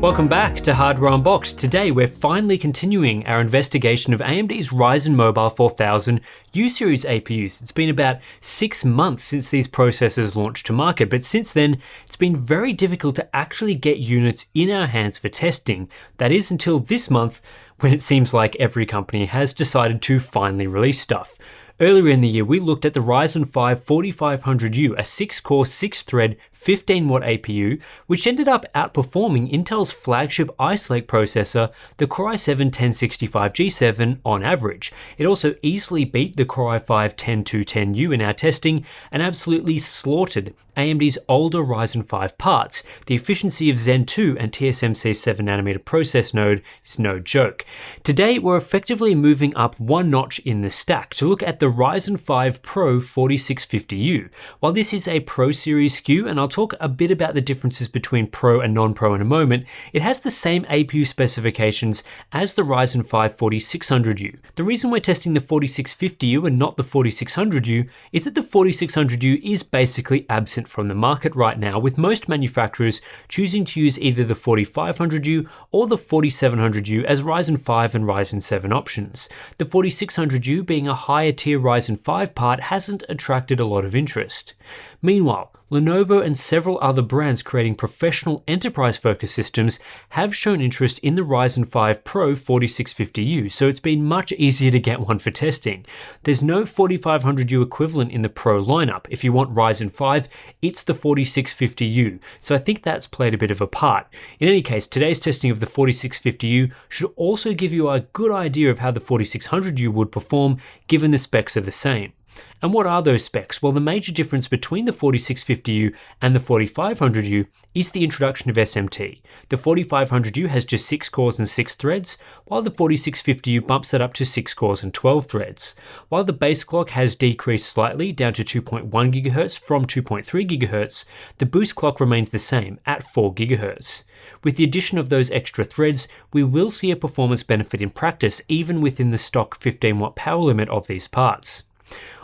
Welcome back to Hardware Unboxed. Today we're finally continuing our investigation of AMD's Ryzen Mobile 4000 U-Series APUs. It's been about 6 months since these processors launched to market, but since then it's been very difficult to actually get units in our hands for testing. That is until this month, when it seems like every company has decided to finally release stuff. Earlier in the year, we looked at the Ryzen 5 4500U, a 6-core, 6-thread, 15-watt APU, which ended up outperforming Intel's flagship Ice Lake processor, the Core i7-1065G7, on average. It also easily beat the Core i5-10210U in our testing and absolutely slaughtered AMD's older Ryzen 5 parts. The efficiency of Zen 2 and TSMC's 7nm process node is no joke. Today, we're effectively moving up one notch in the stack to look at the Ryzen 5 Pro 4650U. While this is a Pro Series SKU, and I'll talk a bit about the differences between Pro and non-Pro in a moment, it has the same APU specifications as the Ryzen 5 4600U. The reason we're testing the 4650U and not the 4600U is that the 4600U is basically absent from the market right now, with most manufacturers choosing to use either the 4500U or the 4700U as Ryzen 5 and Ryzen 7 options. The 4600U, being a higher tier Ryzen 5 part, hasn't attracted a lot of interest. Meanwhile, Lenovo and several other brands creating professional enterprise-focused systems have shown interest in the Ryzen 5 Pro 4650U, so it's been much easier to get one for testing. There's no 4500U equivalent in the Pro lineup. If you want Ryzen 5, it's the 4650U, so I think that's played a bit of a part. In any case, today's testing of the 4650U should also give you a good idea of how the 4600U would perform, given the specs are the same. And what are those specs? Well, the major difference between the 4650U and the 4500U is the introduction of SMT. The 4500U has just 6 cores and 6 threads, while the 4650U bumps that up to 6 cores and 12 threads. While the base clock has decreased slightly down to 2.1 GHz from 2.3 GHz, the boost clock remains the same at 4 GHz. With the addition of those extra threads, we will see a performance benefit in practice, even within the stock 15-watt power limit of these parts.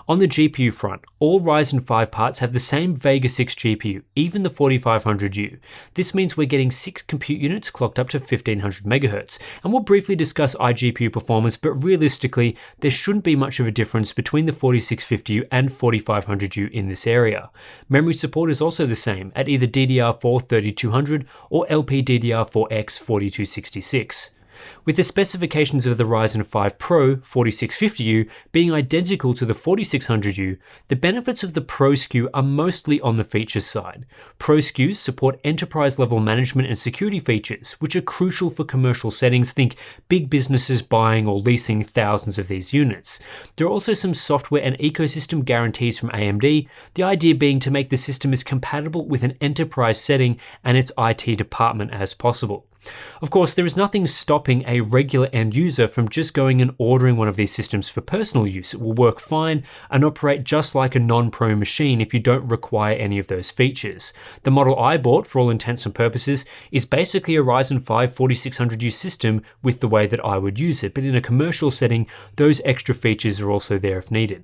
On the GPU front, all Ryzen 5 parts have the same Vega 6 GPU, even the 4500U. This means we're getting 6 compute units clocked up to 1500 MHz, and we'll briefly discuss iGPU performance, but realistically, there shouldn't be much of a difference between the 4650U and 4500U in this area. Memory support is also the same at either DDR4 3200 or LPDDR4X 4266. With the specifications of the Ryzen 5 Pro 4650U being identical to the 4600U, the benefits of the Pro SKU are mostly on the features side. Pro SKUs support enterprise-level management and security features, which are crucial for commercial settings. Think big businesses buying or leasing thousands of these units. There are also some software and ecosystem guarantees from AMD, the idea being to make the system as compatible with an enterprise setting and its IT department as possible. Of course, there is nothing stopping a regular end user from just going and ordering one of these systems for personal use. It will work fine and operate just like a non-pro machine if you don't require any of those features. The model I bought, for all intents and purposes, is basically a Ryzen 5 4600U system with the way that I would use it, but in a commercial setting, those extra features are also there if needed.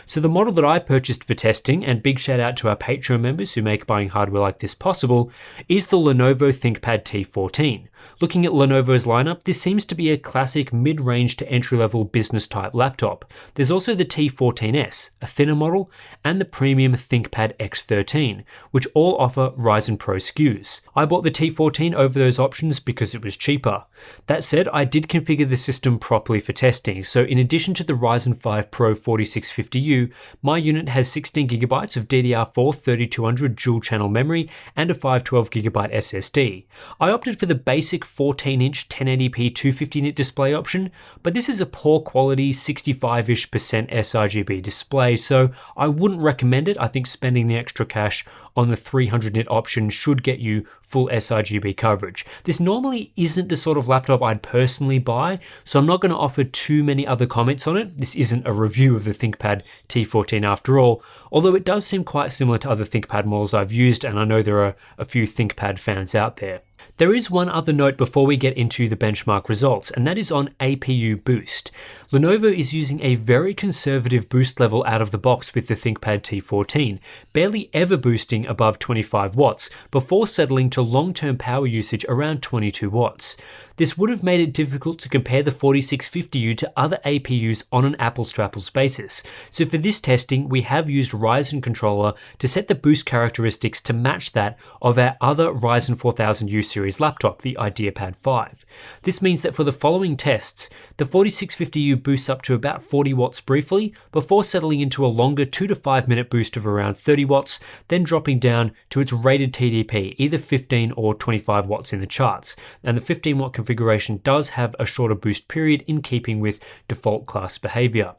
So the model that I purchased for testing, and big shout out to our Patreon members who make buying hardware like this possible, is the Lenovo ThinkPad T14. Looking at Lenovo's lineup, this seems to be a classic mid-range to entry-level business-type laptop. There's also the T14S, a thinner model, and the premium ThinkPad X13, which all offer Ryzen Pro SKUs. I bought the T14 over those options because it was cheaper. That said, I did configure the system properly for testing, so in addition to the Ryzen 5 Pro 4650U, my unit has 16GB of DDR4 3200 dual-channel memory and a 512GB SSD. I opted for the basic 14-inch 1080p 250-nit display option, but this is a poor quality 65-ish% sRGB display, so I wouldn't recommend it. I think spending the extra cash on the 300-nit option should get you full sRGB coverage. This normally isn't the sort of laptop I'd personally buy, so I'm not going to offer too many other comments on it. This isn't a review of the ThinkPad T14 after all, although it does seem quite similar to other ThinkPad models I've used, and I know there are a few ThinkPad fans out there. There is one other note before we get into the benchmark results, and that is on APU boost. Lenovo is using a very conservative boost level out of the box with the ThinkPad T14, barely ever boosting above 25 watts before settling to long-term power usage around 22 watts. This would have made it difficult to compare the 4650U to other APUs on an apples-to-apples basis, so for this testing we have used Ryzen controller to set the boost characteristics to match that of our other Ryzen 4000U series laptop, the IdeaPad 5. This means that for the following tests, the 4650U boosts up to about 40 watts briefly, before settling into a longer 2 to 5 minute boost of around 30 watts, then dropping down to its rated TDP, either 15 or 25 watts in the charts, and the 15 watt configuration does have a shorter boost period in keeping with default class behavior.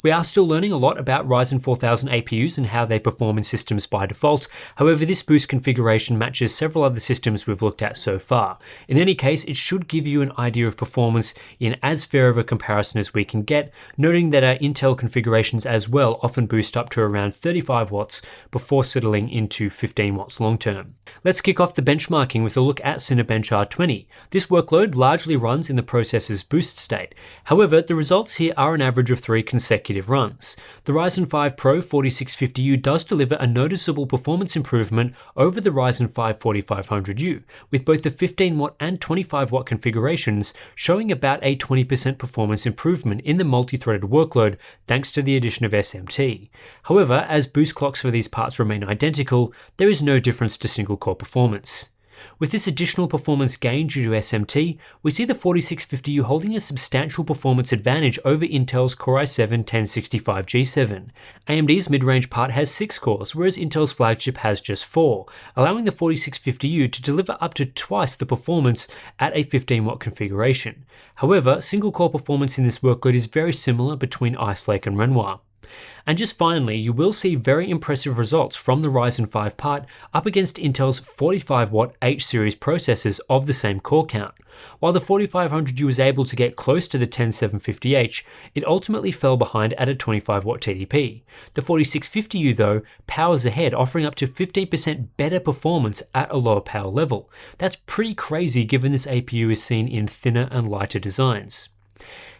We are still learning a lot about Ryzen 4000 APUs and how they perform in systems by default. However, this boost configuration matches several other systems we've looked at so far. In any case, it should give you an idea of performance in as fair of a comparison as we can get, noting that our Intel configurations as well often boost up to around 35 watts before settling into 15 watts long term. Let's kick off the benchmarking with a look at Cinebench R20. This workload largely runs in the processor's boost state. However, the results here are an average of 3 consecutive runs. The Ryzen 5 Pro 4650U does deliver a noticeable performance improvement over the Ryzen 5 4500U, with both the 15 watt and 25 watt configurations showing about a 20% performance improvement in the multi-threaded workload thanks to the addition of SMT. However, as boost clocks for these parts remain identical, there is no difference to single core performance. With this additional performance gain due to SMT, we see the 4650U holding a substantial performance advantage over Intel's Core i7-1065 G7. AMD's mid-range part has 6 cores, whereas Intel's Flagship has just 4, allowing the 4650U to deliver up to twice the performance at a 15 watt configuration. However, single core performance in this workload is very similar between Ice Lake and Renoir. And just finally, you will see very impressive results from the Ryzen 5 part up against Intel's 45 watt H-series processors of the same core count. While the 4500U was able to get close to the 10750H, it ultimately fell behind at a 25 watt TDP. The 4650U though powers ahead, offering up to 15% better performance at a lower power level. That's pretty crazy given this APU is seen in thinner and lighter designs.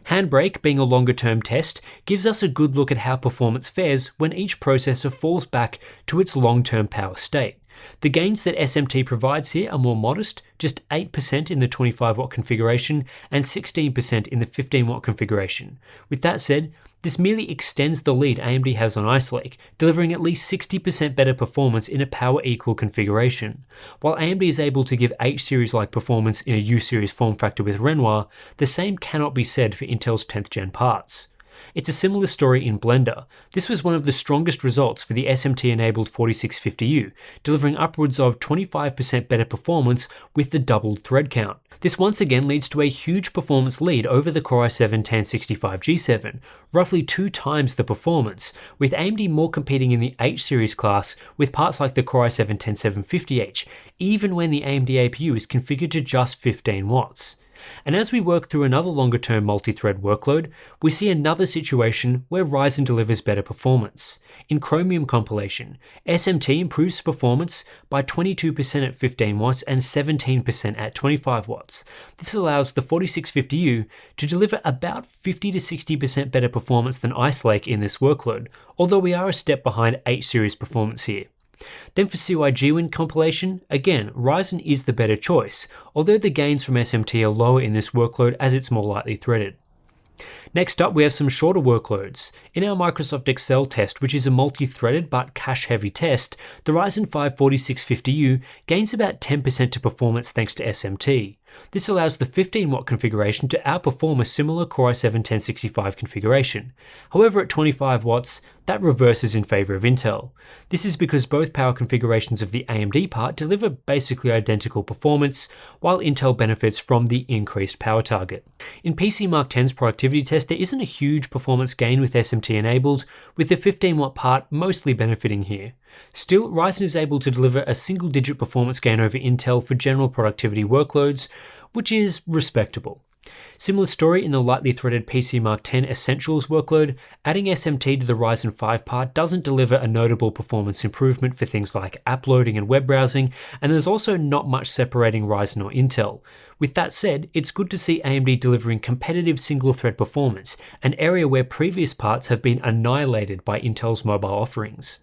Handbrake, being a longer term test, gives us a good look at how performance fares when each processor falls back to its long-term power state. The gains that SMT provides here are more modest, just 8% in the 25 watt configuration and 16% in the 15 watt configuration. With that said, this merely extends the lead AMD has on Ice Lake, delivering at least 60% better performance in a power equal configuration. While AMD is able to give H-series-like performance in a U-series form factor with Renoir, the same cannot be said for Intel's 10th gen parts. It's a similar story in Blender. This was one of the strongest results for the SMT-enabled 4650U, delivering upwards of 25% better performance with the doubled thread count. This once again leads to a huge performance lead over the Core i7-1065 G7, roughly 2 times the performance, with AMD more competing in the H-series class with parts like the Core i7-10750H, even when the AMD APU is configured to just 15 watts. And as we work through another longer-term multi-thread workload, we see another situation where Ryzen delivers better performance. In Chromium compilation, SMT improves performance by 22% at 15 watts and 17% at 25 watts. This allows the 4650U to deliver about 50 to 60% better performance than Ice Lake in this workload, although we are a step behind H-series performance here. Then for CY-GWIN compilation, again, Ryzen is the better choice, although the gains from SMT are lower in this workload as it's more lightly threaded. Next up, we have some shorter workloads. In our Microsoft Excel test, which is a multi-threaded but cache-heavy test, the Ryzen 5 4650U gains about 10% to performance thanks to SMT. This allows the 15 watt configuration to outperform a similar Core i7-1065 configuration. However, at 25 watts, that reverses in favor of Intel. This is because both power configurations of the AMD part deliver basically identical performance, while Intel benefits from the increased power target. In PC Mark X's productivity test, there isn't a huge performance gain with SMT enabled, with the 15 watt part mostly benefiting here. Still, Ryzen is able to deliver a single-digit performance gain over Intel for general productivity workloads, which is respectable. Similar story in the lightly threaded PC Mark X Essentials workload. Adding SMT to the Ryzen 5 part doesn't deliver a notable performance improvement for things like app loading and web browsing, and there's also not much separating Ryzen or Intel. With that said, it's good to see AMD delivering competitive single-thread performance, an area where previous parts have been annihilated by Intel's mobile offerings.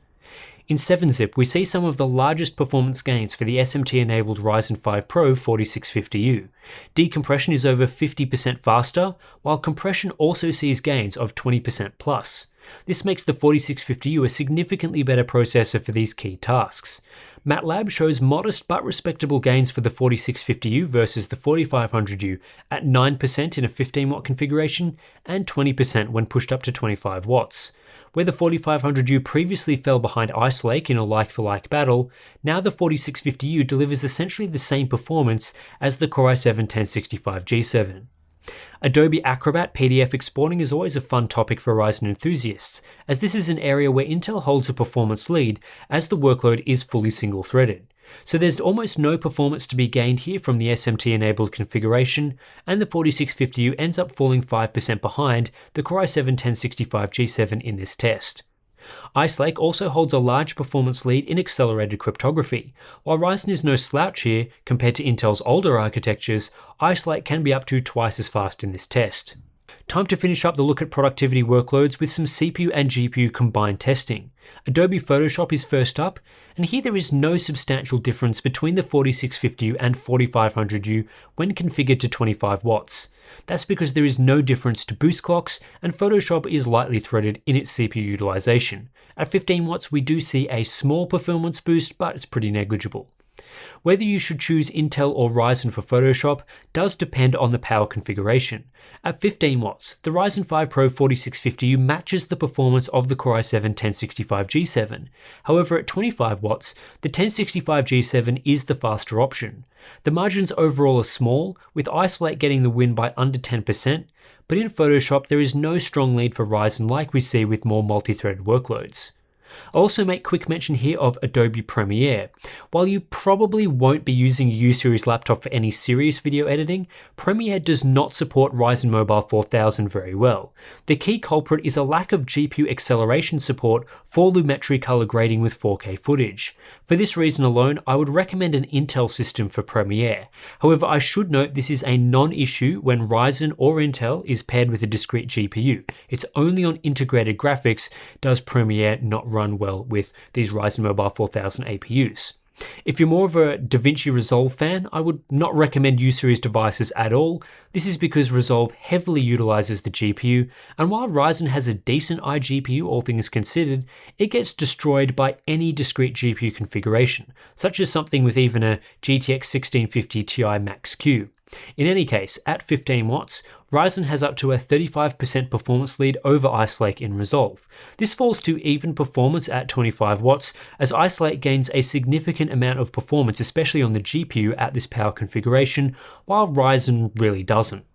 In 7-zip, we see some of the largest performance gains for the SMT-enabled Ryzen 5 Pro 4650U. Decompression is over 50% faster, while compression also sees gains of 20% plus. This makes the 4650U a significantly better processor for these key tasks. MATLAB shows modest but respectable gains for the 4650U versus the 4500U at 9% in a 15-watt configuration and 20% when pushed up to 25 watts. Where the 4500U previously fell behind Ice Lake in a like-for-like battle, now the 4650U delivers essentially the same performance as the Core i7-1065G7. Adobe Acrobat PDF exporting is always a fun topic for Ryzen enthusiasts, as this is an area where Intel holds a performance lead as the workload is fully single-threaded. So there's almost no performance to be gained here from the SMT-enabled configuration, and the 4650U ends up falling 5% behind the Core i7-1065G7 in this test. Ice Lake also holds a large performance lead in accelerated cryptography. While Ryzen is no slouch here, compared to Intel's older architectures, Ice Lake can be up to twice as fast in this test. Time to finish up the look at productivity workloads with some CPU and GPU combined testing. Adobe Photoshop is first up, and here there is no substantial difference between the 4650U and 4500U when configured to 25 watts. That's because there is no difference to boost clocks, and Photoshop is lightly threaded in its CPU utilization. At 15 watts we do see a small performance boost, but it's pretty negligible. Whether you should choose Intel or Ryzen for Photoshop does depend on the power configuration. At 15 watts, the Ryzen 5 Pro 4650U matches the performance of the Core i7-1065G7. However, at 25 watts, the 1065G7 is the faster option. The margins overall are small, with Ice Lake getting the win by under 10%, but in Photoshop there is no strong lead for Ryzen like we see with more multi-threaded workloads. I'll also make quick mention here of Adobe Premiere. While you probably won't be using a U-Series laptop for any serious video editing, Premiere does not support Ryzen Mobile 4000 very well. The key culprit is a lack of GPU acceleration support for Lumetri color grading with 4K footage. For this reason alone, I would recommend an Intel system for Premiere. However, I should note this is a non-issue when Ryzen or Intel is paired with a discrete GPU. It's only on integrated graphics does Premiere not run well with these Ryzen Mobile 4000 APUs. If you're more of a DaVinci Resolve fan, I would not recommend U-Series devices at all. This is because Resolve heavily utilizes the GPU, and while Ryzen has a decent iGPU all things considered, it gets destroyed by any discrete GPU configuration, such as something with even a GTX 1650 Ti Max-Q. In any case, at 15 watts, Ryzen has up to a 35% performance lead over Ice Lake in Resolve. This falls to even performance at 25 watts, as Ice Lake gains a significant amount of performance, especially on the GPU at this power configuration, while Ryzen really doesn't.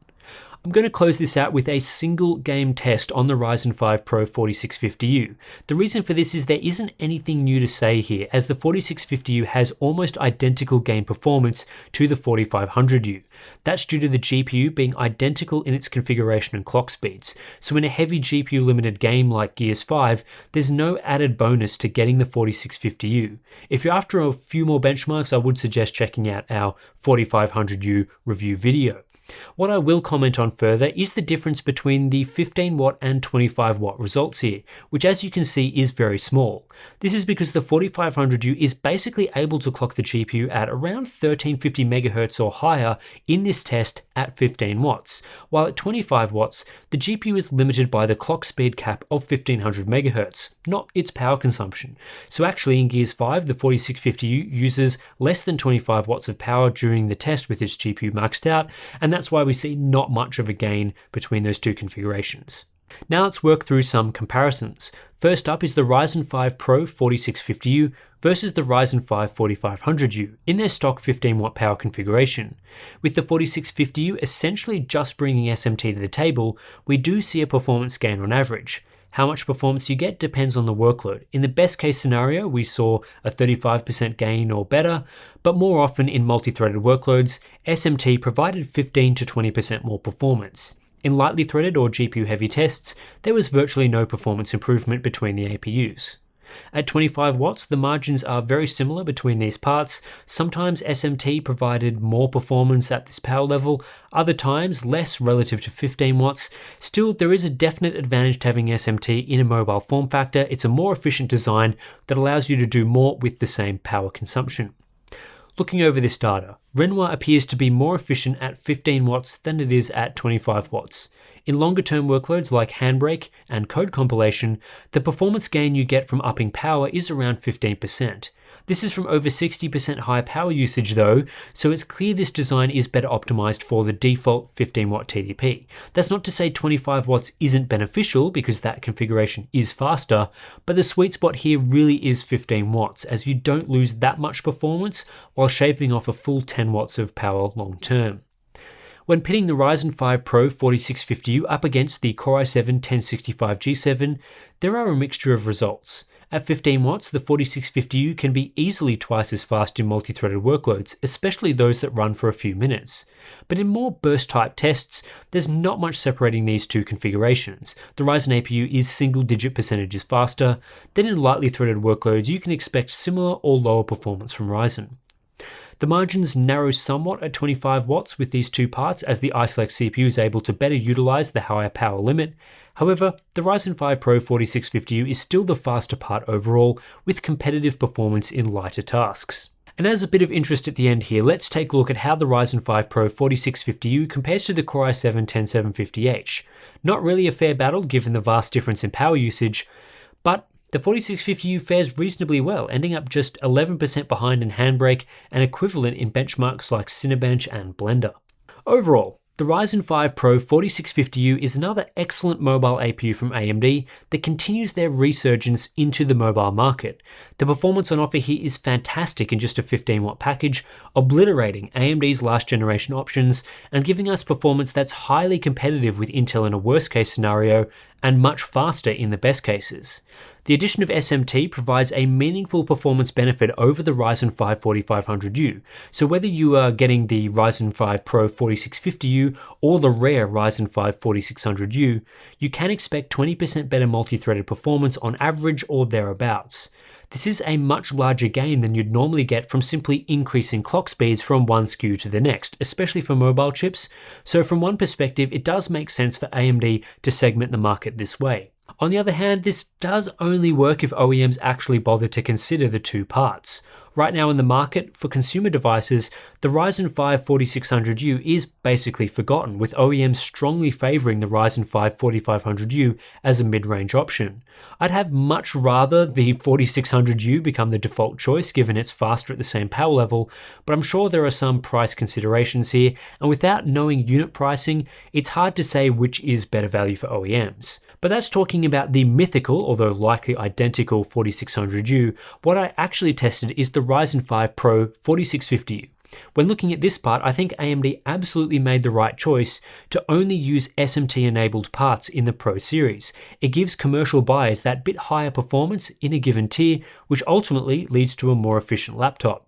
I'm going to close this out with a single game test on the Ryzen 5 Pro 4650U. The reason for this is there isn't anything new to say here, as the 4650U has almost identical game performance to the 4500U. That's due to the GPU being identical in its configuration and clock speeds. So in a heavy GPU limited game like Gears 5, there's no added bonus to getting the 4650U. If you're after a few more benchmarks, I would suggest checking out our 4500U review video. What I will comment on further is the difference between the 15 watt and 25 watt results here, which as you can see is very small. This is because the 4500U is basically able to clock the GPU at around 1350 MHz or higher in this test at 15 watts, while at 25 watts, the GPU is limited by the clock speed cap of 1500 MHz, not its power consumption. So actually in Gears 5, the 4650U uses less than 25 watts of power during the test with its GPU maxed out, and that's why we see not much of a gain between those two configurations. Now let's work through some comparisons. First up is the Ryzen 5 Pro 4650U versus the Ryzen 5 4500U in their stock 15 watt power configuration. With the 4650U essentially just bringing SMT to the table, we do see a performance gain on average. How much performance you get depends on the workload. In the best case scenario, we saw a 35% gain or better, but more often in multi-threaded workloads, SMT provided 15 to 20% more performance. In lightly threaded or GPU heavy tests, there was virtually no performance improvement between the APUs. At 25 watts, the margins are very similar between these parts. Sometimes SMT provided more performance at this power level, other times less relative to 15 watts. Still, there is a definite advantage to having SMT in a mobile form factor. It's a more efficient design that allows you to do more with the same power consumption. Looking over this data, Renoir appears to be more efficient at 15 watts than it is at 25 watts. In longer-term workloads like Handbrake and code compilation, the performance gain you get from upping power is around 15%. This is from over 60% higher power usage though, so it's clear this design is better optimized for the default 15 watt TDP. That's not to say 25 watts isn't beneficial because that configuration is faster, but the sweet spot here really is 15 watts as you don't lose that much performance while shaving off a full 10 watts of power long term. When pitting the Ryzen 5 Pro 4650U up against the Core i7 1065G7, there are a mixture of results. At 15 watts, the 4650U can be easily twice as fast in multi-threaded workloads, especially those that run for a few minutes. But in more burst-type tests, there's not much separating these two configurations. The Ryzen APU is single-digit percentages faster. Then in lightly threaded workloads, you can expect similar or lower performance from Ryzen. The margins narrow somewhat at 25 watts with these two parts as the Ice Lake CPU is able to better utilize the higher power limit. However, the Ryzen 5 Pro 4650U is still the faster part overall with competitive performance in lighter tasks. And as a bit of interest at the end here, let's take a look at how the Ryzen 5 Pro 4650U compares to the Core i7 10750H. Not really a fair battle given the vast difference in power usage, but the 4650U fares reasonably well, ending up just 11% behind in Handbrake and equivalent in benchmarks like Cinebench and Blender. Overall, the Ryzen 5 Pro 4650U is another excellent mobile APU from AMD that continues their resurgence into the mobile market. The performance on offer here is fantastic in just a 15 watt package, obliterating AMD's last generation options and giving us performance that's highly competitive with Intel in a worst case scenario and much faster in the best cases. The addition of SMT provides a meaningful performance benefit over the Ryzen 5 4500U, so whether you are getting the Ryzen 5 Pro 4650U or the rare Ryzen 5 4600U, you can expect 20% better multi-threaded performance on average or thereabouts. This is a much larger gain than you'd normally get from simply increasing clock speeds from one SKU to the next, especially for mobile chips, so from one perspective it does make sense for AMD to segment the market this way. On the other hand, this does only work if OEMs actually bother to consider the two parts. Right now in the market, for consumer devices, the Ryzen 5 4600U is basically forgotten, with OEMs strongly favouring the Ryzen 5 4500U as a mid-range option. I'd have much rather the 4600U become the default choice given it's faster at the same power level, but I'm sure there are some price considerations here, and without knowing unit pricing, it's hard to say which is better value for OEMs. But that's talking about the mythical, although likely identical 4600U. What I actually tested is the Ryzen 5 Pro 4650U. When looking at this part, I think AMD absolutely made the right choice to only use SMT-enabled parts in the Pro series. It gives commercial buyers that bit higher performance in a given tier, which ultimately leads to a more efficient laptop.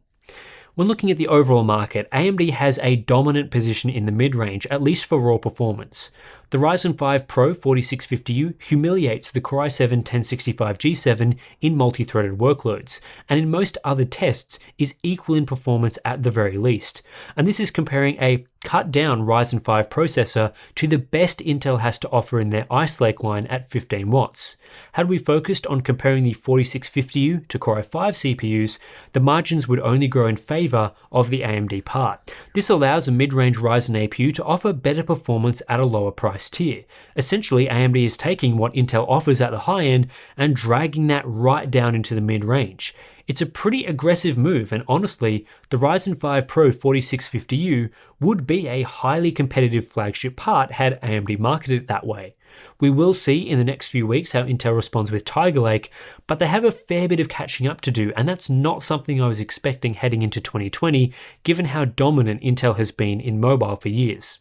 When looking at the overall market, AMD has a dominant position in the mid-range, at least for raw performance. The Ryzen 5 Pro 4650U humiliates the Core i7 1065G7 in multi-threaded workloads, and in most other tests is equal in performance at the very least. And this is comparing a cut-down Ryzen 5 processor to the best Intel has to offer in their Ice Lake line at 15 watts. Had we focused on comparing the 4650U to Core i5 CPUs, the margins would only grow in favour of the AMD part. This allows a mid-range Ryzen APU to offer better performance at a lower price tier. Essentially, AMD is taking what Intel offers at the high end and dragging that right down into the mid-range. It's a pretty aggressive move, and honestly, the Ryzen 5 Pro 4650U would be a highly competitive flagship part had AMD marketed it that way. We will see in the next few weeks how Intel responds with Tiger Lake, but they have a fair bit of catching up to do, and that's not something I was expecting heading into 2020, given how dominant Intel has been in mobile for years.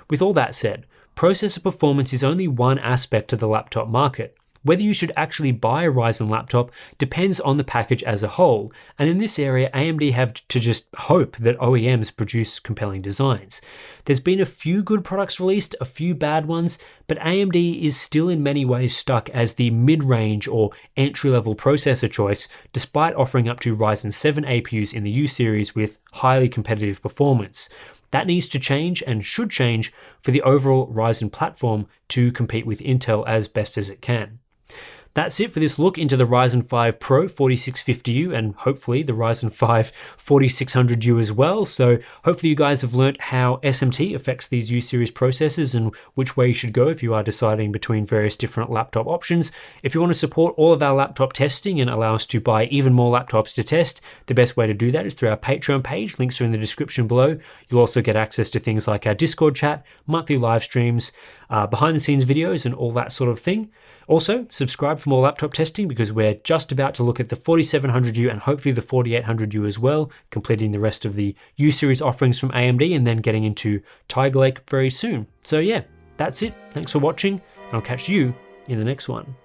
With all that said, processor performance is only one aspect of the laptop market. Whether you should actually buy a Ryzen laptop depends on the package as a whole, and in this area AMD have to just hope that OEMs produce compelling designs. There's been a few good products released, a few bad ones, but AMD is still in many ways stuck as the mid-range or entry-level processor choice, despite offering up to Ryzen 7 APUs in the U series with highly competitive performance. That needs to change and should change for the overall Ryzen platform to compete with Intel as best as it can. That's it for this look into the Ryzen 5 Pro 4650U and hopefully the Ryzen 5 4600U as well. So hopefully you guys have learnt how SMT affects these U-series processors and which way you should go if you are deciding between various different laptop options. If you want to support all of our laptop testing and allow us to buy even more laptops to test, the best way to do that is through our Patreon page. Links are in the description below. You'll also get access to things like our Discord chat, monthly live streams, behind the scenes videos and all that sort of thing. Also, subscribe for more laptop testing because we're just about to look at the 4700U and hopefully the 4800U as well, completing the rest of the U-series offerings from AMD and then getting into Tiger Lake very soon. So yeah, that's it. Thanks for watching. I'll catch you in the next one.